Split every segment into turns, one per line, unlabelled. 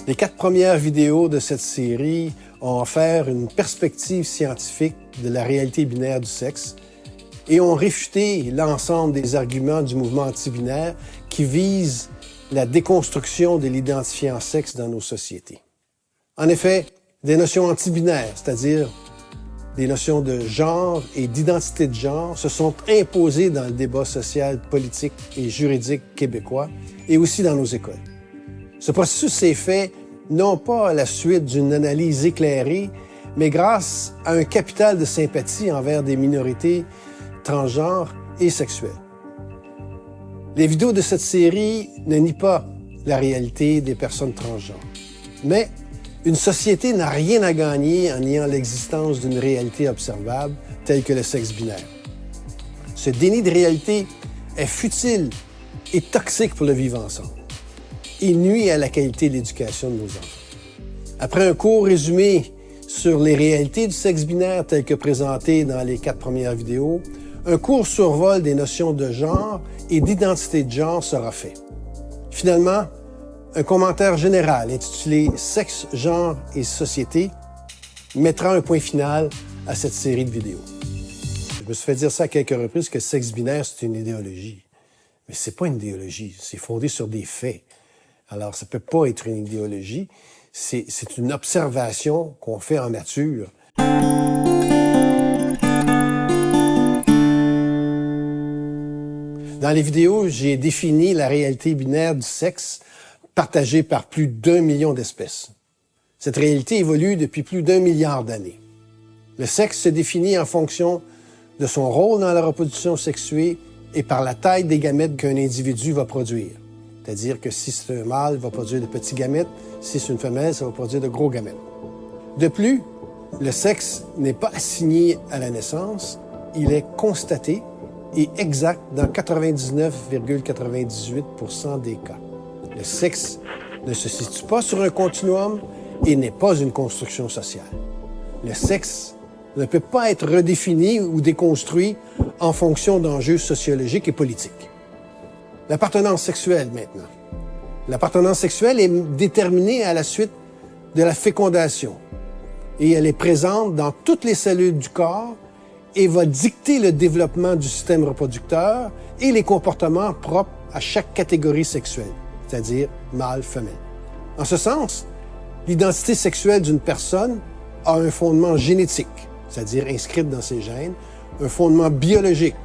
Les 4 premières vidéos de cette série ont offert une perspective scientifique de la réalité binaire du sexe et ont réfuté l'ensemble des arguments du mouvement anti-binaire qui vise la déconstruction de l'identifiant sexe dans nos sociétés. En effet, des notions anti-binaires, c'est-à-dire des notions de genre et d'identité de genre, se sont imposées dans le débat social, politique et juridique québécois et aussi dans nos écoles. Ce processus s'est fait non pas à la suite d'une analyse éclairée, mais grâce à un capital de sympathie envers des minorités transgenres et sexuelles. Les vidéos de cette série ne nient pas la réalité des personnes transgenres, mais une société n'a rien à gagner en niant l'existence d'une réalité observable telle que le sexe binaire. Ce déni de réalité est futile et toxique pour le vivre ensemble. Il nuit à la qualité de l'éducation de nos enfants. Après un court résumé sur les réalités du sexe binaire telles que présentées dans les 4 premières vidéos, un court survol des notions de genre et d'identité de genre sera fait. Finalement, un commentaire général intitulé « Sexe, genre et société » mettra un point final à cette série de vidéos. Je me suis fait dire ça à quelques reprises que le sexe binaire, c'est une idéologie. Mais c'est pas une idéologie, c'est fondé sur des faits. Alors, ça peut pas être une idéologie, c'est une observation qu'on fait en nature. Dans les vidéos, j'ai défini la réalité binaire du sexe partagée par plus d'1 million d'espèces. Cette réalité évolue depuis plus d'1 milliard d'années. Le sexe se définit en fonction de son rôle dans la reproduction sexuée et par la taille des gamètes qu'un individu va produire. C'est-à-dire que si c'est un mâle, il va produire de petits gamètes, si c'est une femelle, ça va produire de gros gamètes. De plus, le sexe n'est pas assigné à la naissance, il est constaté et exact dans 99,98% des cas. Le sexe ne se situe pas sur un continuum et n'est pas une construction sociale. Le sexe ne peut pas être redéfini ou déconstruit en fonction d'enjeux sociologiques et politiques. L'appartenance sexuelle, maintenant. L'appartenance sexuelle est déterminée à la suite de la fécondation et elle est présente dans toutes les cellules du corps et va dicter le développement du système reproducteur et les comportements propres à chaque catégorie sexuelle, c'est-à-dire mâle, femelle. En ce sens, l'identité sexuelle d'une personne a un fondement génétique, c'est-à-dire inscrite dans ses gènes, un fondement biologique,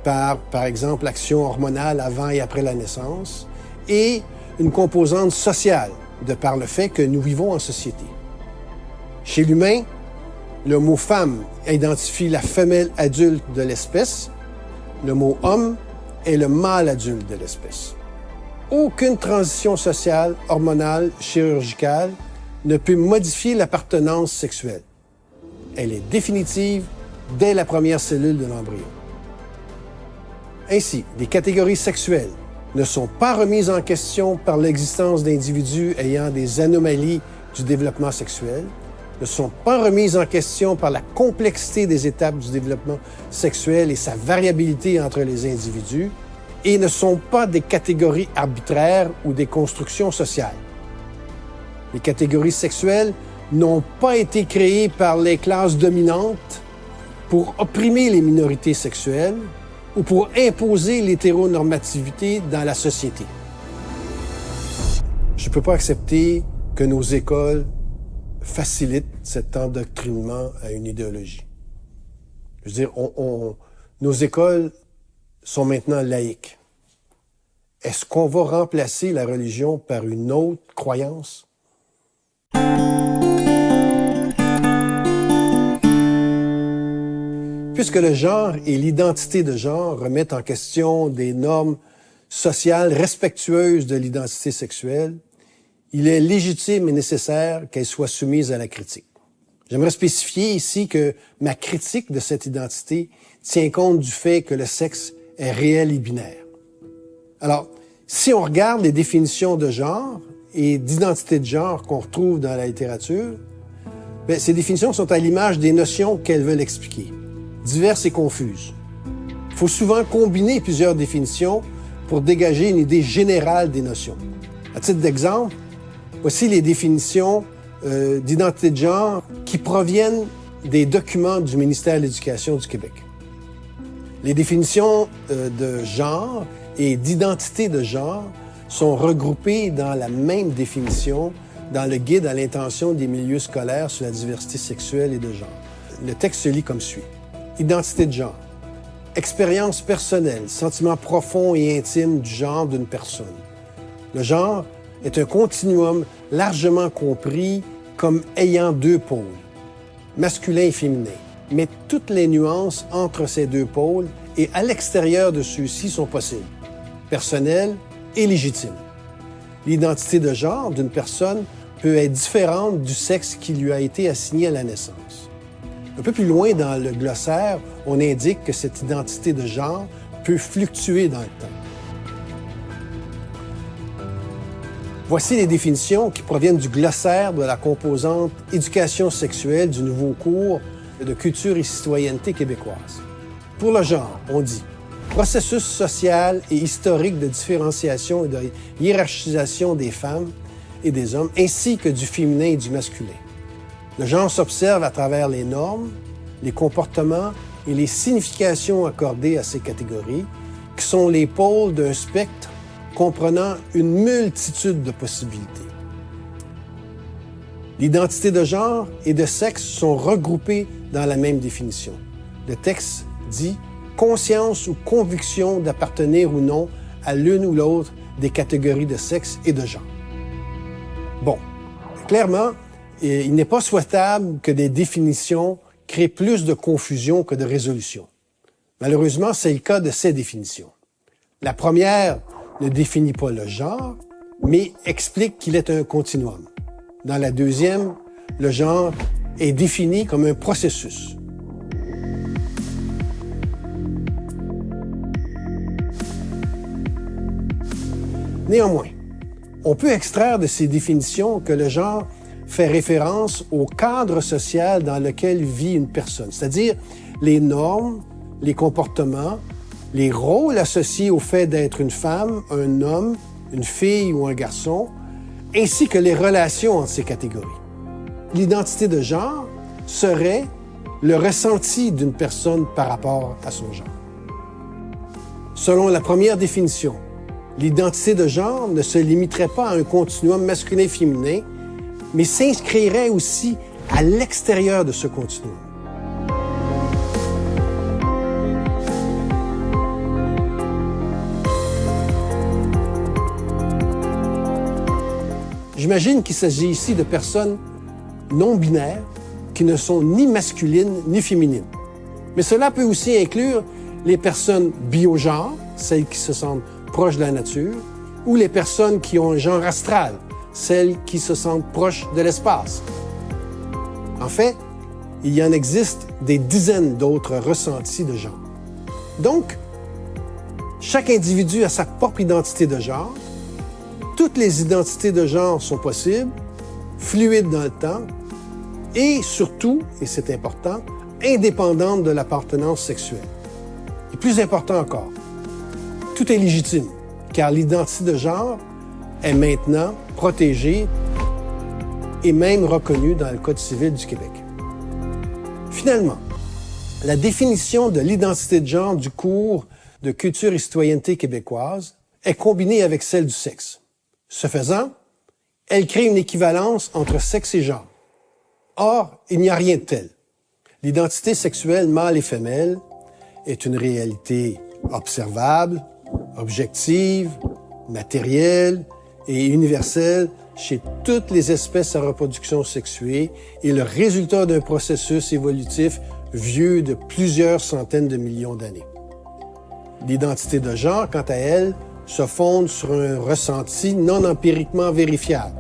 par exemple, l'action hormonale avant et après la naissance, et une composante sociale, de par le fait que nous vivons en société. Chez l'humain, le mot « femme » identifie la femelle adulte de l'espèce, le mot « homme » est le mâle adulte de l'espèce. Aucune transition sociale, hormonale, chirurgicale ne peut modifier l'appartenance sexuelle. Elle est définitive dès la première cellule de l'embryon. Ainsi, les catégories sexuelles ne sont pas remises en question par l'existence d'individus ayant des anomalies du développement sexuel, ne sont pas remises en question par la complexité des étapes du développement sexuel et sa variabilité entre les individus, et ne sont pas des catégories arbitraires ou des constructions sociales. Les catégories sexuelles n'ont pas été créées par les classes dominantes pour opprimer les minorités sexuelles ou pour imposer l'hétéronormativité dans la société. Je ne peux pas accepter que nos écoles facilitent cet endoctrinement à une idéologie. Je veux dire, nos écoles sont maintenant laïques. Est-ce qu'on va remplacer la religion par une autre croyance? Puisque le genre et l'identité de genre remettent en question des normes sociales respectueuses de l'identité sexuelle, il est légitime et nécessaire qu'elles soient soumises à la critique. J'aimerais spécifier ici que ma critique de cette identité tient compte du fait que le sexe est réel et binaire. Alors, si on regarde les définitions de genre et d'identité de genre qu'on retrouve dans la littérature, ces définitions sont à l'image des notions qu'elles veulent expliquer, diverses et confuses. Il faut souvent combiner plusieurs définitions pour dégager une idée générale des notions. À titre d'exemple, Voici les définitions d'identité de genre qui proviennent des documents du ministère de l'Éducation du Québec. Les définitions de genre et d'identité de genre sont regroupées dans la même définition dans le guide à l'intention des milieux scolaires sur la diversité sexuelle et de genre. Le texte se lit comme suit. Identité de genre. Expérience personnelle, sentiment profond et intime du genre d'une personne. Le genre est un continuum largement compris comme ayant deux pôles, masculin et féminin, mais toutes les nuances entre ces deux pôles et à l'extérieur de ceux-ci sont possibles, personnelles et légitimes. L'identité de genre d'une personne peut être différente du sexe qui lui a été assigné à la naissance. Un peu plus loin dans le glossaire, on indique que cette identité de genre peut fluctuer dans le temps. Voici les définitions qui proviennent du glossaire de la composante éducation sexuelle du nouveau cours de culture et citoyenneté québécoise. Pour le genre, on dit processus social et historique de différenciation et de hiérarchisation des femmes et des hommes, ainsi que du féminin et du masculin. Le genre s'observe à travers les normes, les comportements et les significations accordées à ces catégories, qui sont les pôles d'un spectre comprenant une multitude de possibilités. L'identité de genre et de sexe sont regroupées dans la même définition. Le texte dit « conscience ou conviction d'appartenir ou non à l'une ou l'autre des catégories de sexe et de genre ». Bon, clairement, il n'est pas souhaitable que des définitions créent plus de confusion que de résolution. Malheureusement, c'est le cas de ces définitions. La première ne définit pas le genre, mais explique qu'il est un continuum. Dans la deuxième, le genre est défini comme un processus. Néanmoins, on peut extraire de ces définitions que le genre fait référence au cadre social dans lequel vit une personne, c'est-à-dire les normes, les comportements, les rôles associés au fait d'être une femme, un homme, une fille ou un garçon, ainsi que les relations entre ces catégories. L'identité de genre serait le ressenti d'une personne par rapport à son genre. Selon la première définition, l'identité de genre ne se limiterait pas à un continuum masculin-féminin, mais s'inscrirait aussi à l'extérieur de ce continuum. J'imagine qu'il s'agit ici de personnes non-binaires qui ne sont ni masculines ni féminines. Mais cela peut aussi inclure les personnes biogenres, celles qui se sentent proches de la nature, ou les personnes qui ont un genre astral, celles qui se sentent proches de l'espace. En fait, il y en existe des dizaines d'autres ressentis de genre. Donc, chaque individu a sa propre identité de genre. Toutes les identités de genre sont possibles, fluides dans le temps, et surtout, et c'est important, indépendantes de l'appartenance sexuelle. Et plus important encore, tout est légitime, car l'identité de genre est maintenant protégée et même reconnue dans le Code civil du Québec. Finalement, la définition de l'identité de genre du cours de culture et citoyenneté québécoise est combinée avec celle du sexe. Ce faisant, elle crée une équivalence entre sexe et genre. Or, il n'y a rien de tel. L'identité sexuelle mâle et femelle est une réalité observable, objective, matérielle et universelle chez toutes les espèces à reproduction sexuée et le résultat d'un processus évolutif vieux de plusieurs centaines de millions d'années. L'identité de genre, quant à elle, se fonde sur un ressenti non empiriquement vérifiable,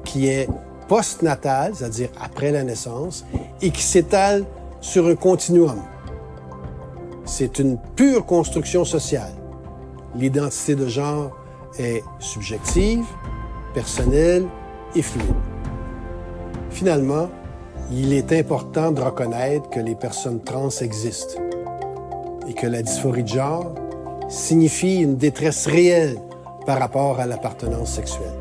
qui est postnatal, c'est-à-dire après la naissance, et qui s'étale sur un continuum. C'est une pure construction sociale. L'identité de genre est subjective, personnelle et fluide. Finalement, il est important de reconnaître que les personnes trans existent et que la dysphorie de genre signifie une détresse réelle par rapport à l'appartenance sexuelle.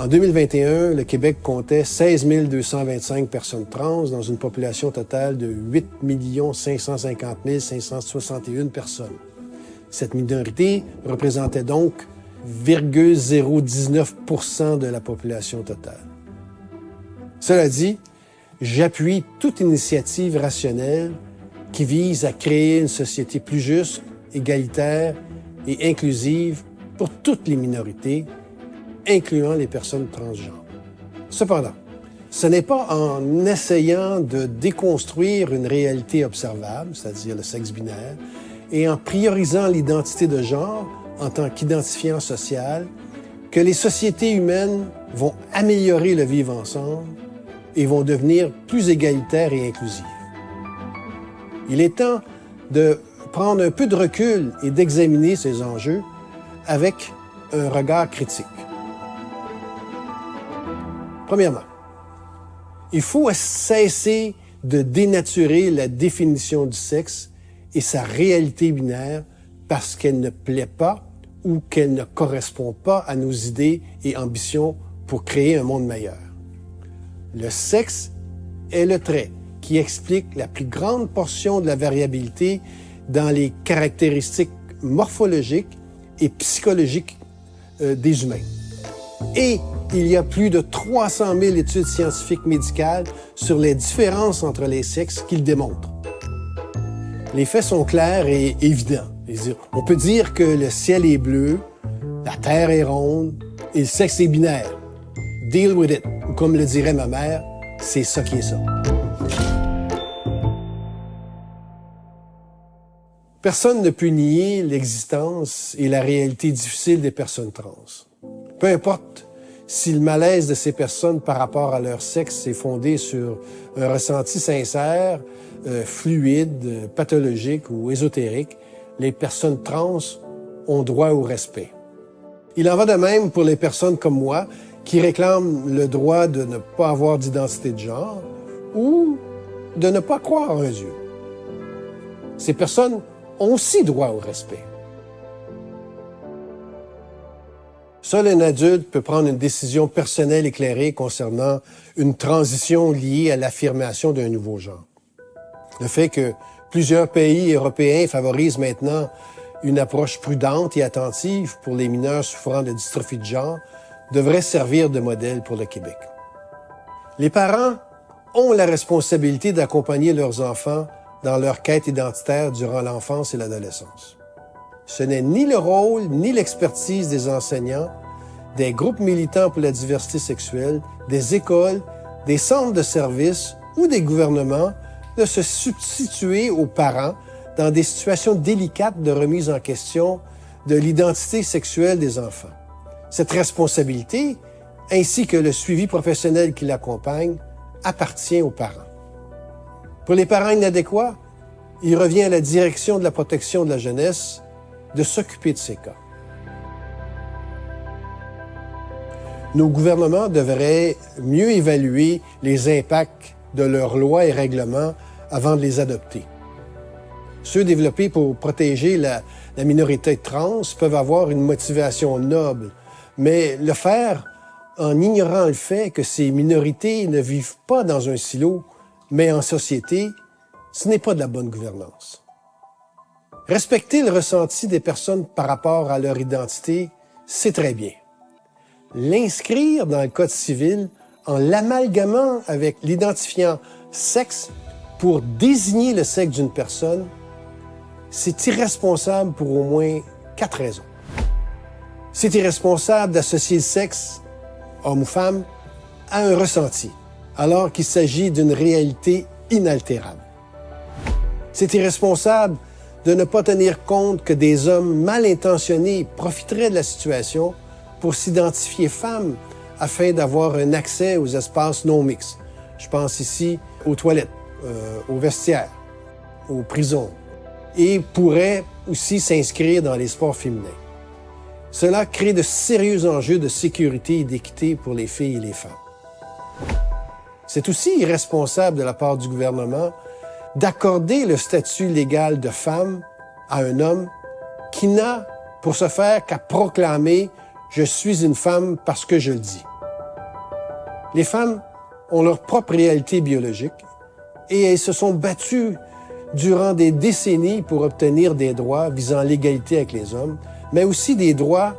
En 2021, le Québec comptait 16 225 personnes trans dans une population totale de 8 550 561 personnes. Cette minorité représentait donc 0,019 % de la population totale. Cela dit, j'appuie toute initiative rationnelle qui vise à créer une société plus juste, égalitaire et inclusive pour toutes les minorités, incluant les personnes transgenres. Cependant, ce n'est pas en essayant de déconstruire une réalité observable, c'est-à-dire le sexe binaire, et en priorisant l'identité de genre en tant qu'identifiant social, que les sociétés humaines vont améliorer le vivre ensemble et vont devenir plus égalitaires et inclusives. Il est temps de prendre un peu de recul et d'examiner ces enjeux avec un regard critique. Premièrement, il faut cesser de dénaturer la définition du sexe et sa réalité binaire parce qu'elle ne plaît pas ou qu'elle ne correspond pas à nos idées et ambitions pour créer un monde meilleur. Le sexe est le trait qui explique la plus grande portion de la variabilité dans les caractéristiques morphologiques et psychologiques des humains. Et il y a plus de 300 000 études scientifiques médicales sur les différences entre les sexes qui le démontrent. Les faits sont clairs et évidents. On peut dire que le ciel est bleu, la terre est ronde et le sexe est binaire. Deal with it. Ou comme le dirait ma mère, c'est ça qui est ça. Personne ne peut nier l'existence et la réalité difficile des personnes trans. Peu importe si le malaise de ces personnes par rapport à leur sexe est fondé sur un ressenti sincère, fluide, pathologique ou ésotérique, les personnes trans ont droit au respect. Il en va de même pour les personnes comme moi qui réclament le droit de ne pas avoir d'identité de genre ou de ne pas croire en un Dieu. Ces personnes ont aussi droit au respect. Seul un adulte peut prendre une décision personnelle éclairée concernant une transition liée à l'affirmation d'un nouveau genre. Le fait que plusieurs pays européens favorisent maintenant une approche prudente et attentive pour les mineurs souffrant de dystrophie de genre devrait servir de modèle pour le Québec. Les parents ont la responsabilité d'accompagner leurs enfants dans leur quête identitaire durant l'enfance et l'adolescence. Ce n'est ni le rôle ni l'expertise des enseignants, des groupes militants pour la diversité sexuelle, des écoles, des centres de services ou des gouvernements de se substituer aux parents dans des situations délicates de remise en question de l'identité sexuelle des enfants. Cette responsabilité, ainsi que le suivi professionnel qui l'accompagne, appartient aux parents. Pour les parents inadéquats, il revient à la direction de la protection de la jeunesse de s'occuper de ces cas. Nos gouvernements devraient mieux évaluer les impacts de leurs lois et règlements avant de les adopter. Ceux développés pour protéger la minorité trans peuvent avoir une motivation noble, mais le faire en ignorant le fait que ces minorités ne vivent pas dans un silo, mais en société, ce n'est pas de la bonne gouvernance. Respecter le ressenti des personnes par rapport à leur identité, c'est très bien. L'inscrire dans le Code civil en l'amalgamant avec l'identifiant sexe pour désigner le sexe d'une personne, c'est irresponsable pour au moins 4 raisons. C'est irresponsable d'associer le sexe, homme ou femme, à un ressenti, alors qu'il s'agit d'une réalité inaltérable. C'est irresponsable de ne pas tenir compte que des hommes mal intentionnés profiteraient de la situation pour s'identifier femmes afin d'avoir un accès aux espaces non mixtes. Je pense ici aux toilettes, aux vestiaires, aux prisons, et pourraient aussi s'inscrire dans les sports féminins. Cela crée de sérieux enjeux de sécurité et d'équité pour les filles et les femmes. C'est aussi irresponsable de la part du gouvernement d'accorder le statut légal de femme à un homme qui n'a, pour ce faire, qu'à proclamer « Je suis une femme parce que je le dis ». Les femmes ont leur propre réalité biologique et elles se sont battues durant des décennies pour obtenir des droits visant l'égalité avec les hommes, mais aussi des droits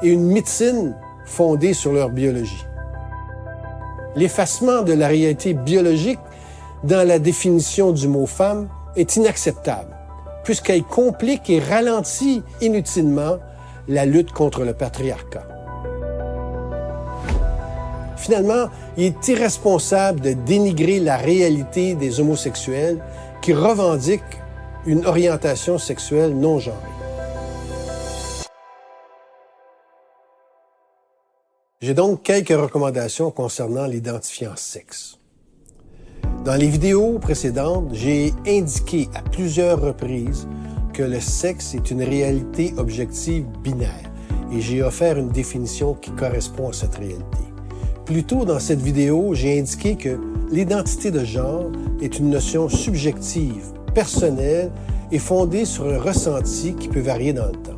et une médecine fondée sur leur biologie. L'effacement de la réalité biologique dans la définition du mot « femme » est inacceptable, puisqu'elle complique et ralentit inutilement la lutte contre le patriarcat. Finalement, il est irresponsable de dénigrer la réalité des homosexuels qui revendiquent une orientation sexuelle non genrée. J'ai donc quelques recommandations concernant l'identifiant sexe. Dans les vidéos précédentes, j'ai indiqué à plusieurs reprises que le sexe est une réalité objective binaire et j'ai offert une définition qui correspond à cette réalité. Plus tôt dans cette vidéo, j'ai indiqué que l'identité de genre est une notion subjective, personnelle et fondée sur un ressenti qui peut varier dans le temps.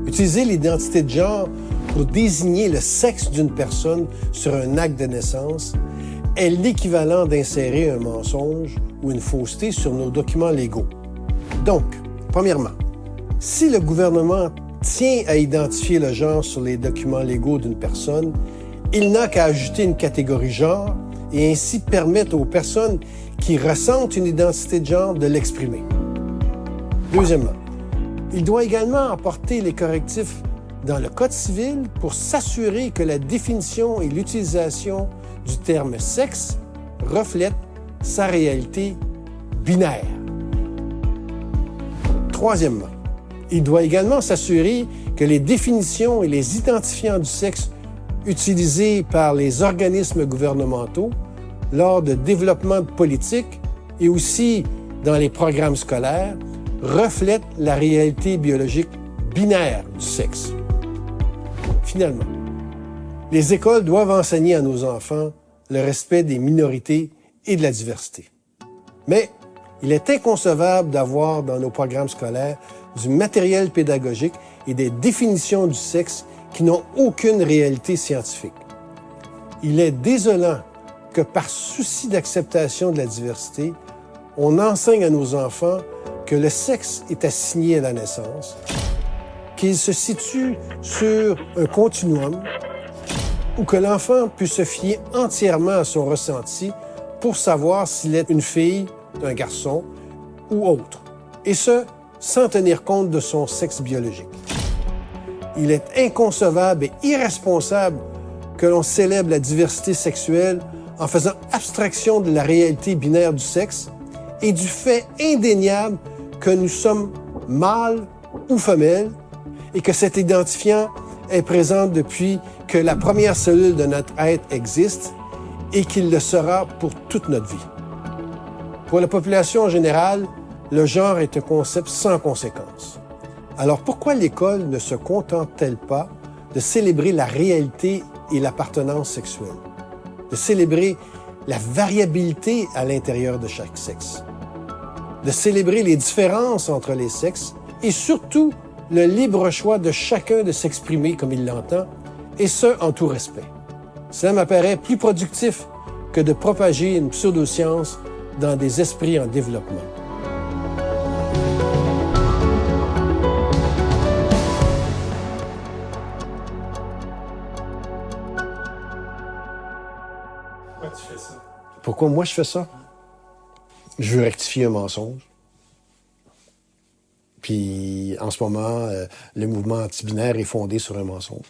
Utiliser l'identité de genre pour désigner le sexe d'une personne sur un acte de naissance est l'équivalent d'insérer un mensonge ou une fausseté sur nos documents légaux. Donc, premièrement, si le gouvernement tient à identifier le genre sur les documents légaux d'une personne, il n'a qu'à ajouter une catégorie genre et ainsi permettre aux personnes qui ressentent une identité de genre de l'exprimer. Deuxièmement, il doit également apporter les correctifs dans le Code civil pour s'assurer que la définition et l'utilisation du terme « sexe » reflètent sa réalité binaire. Troisièmement, il doit également s'assurer que les définitions et les identifiants du sexe utilisés par les organismes gouvernementaux lors de développement de politique et aussi dans les programmes scolaires reflètent la réalité biologique binaire du sexe. Finalement, les écoles doivent enseigner à nos enfants le respect des minorités et de la diversité. Mais il est inconcevable d'avoir dans nos programmes scolaires du matériel pédagogique et des définitions du sexe qui n'ont aucune réalité scientifique. Il est désolant que par souci d'acceptation de la diversité, on enseigne à nos enfants que le sexe est assigné à la naissance, qu'il se situe sur un continuum ou que l'enfant peut se fier entièrement à son ressenti pour savoir s'il est une fille, un garçon ou autre, et ce, sans tenir compte de son sexe biologique. Il est inconcevable et irresponsable que l'on célèbre la diversité sexuelle en faisant abstraction de la réalité binaire du sexe et du fait indéniable que nous sommes mâles ou femelles et que cet identifiant est présent depuis que la première cellule de notre être existe et qu'il le sera pour toute notre vie. Pour la population en général, le genre est un concept sans conséquence. Alors pourquoi l'école ne se contente-t-elle pas de célébrer la réalité et l'appartenance sexuelle, de célébrer la variabilité à l'intérieur de chaque sexe, de célébrer les différences entre les sexes et surtout le libre choix de chacun de s'exprimer comme il l'entend, et ce, en tout respect. Cela m'apparaît plus productif que de propager une pseudoscience dans des esprits en développement.
Pourquoi tu fais ça?
Pourquoi moi je fais ça? Je veux rectifier un mensonge. Puis en ce moment, le mouvement anti-binaire est fondé sur un mensonge.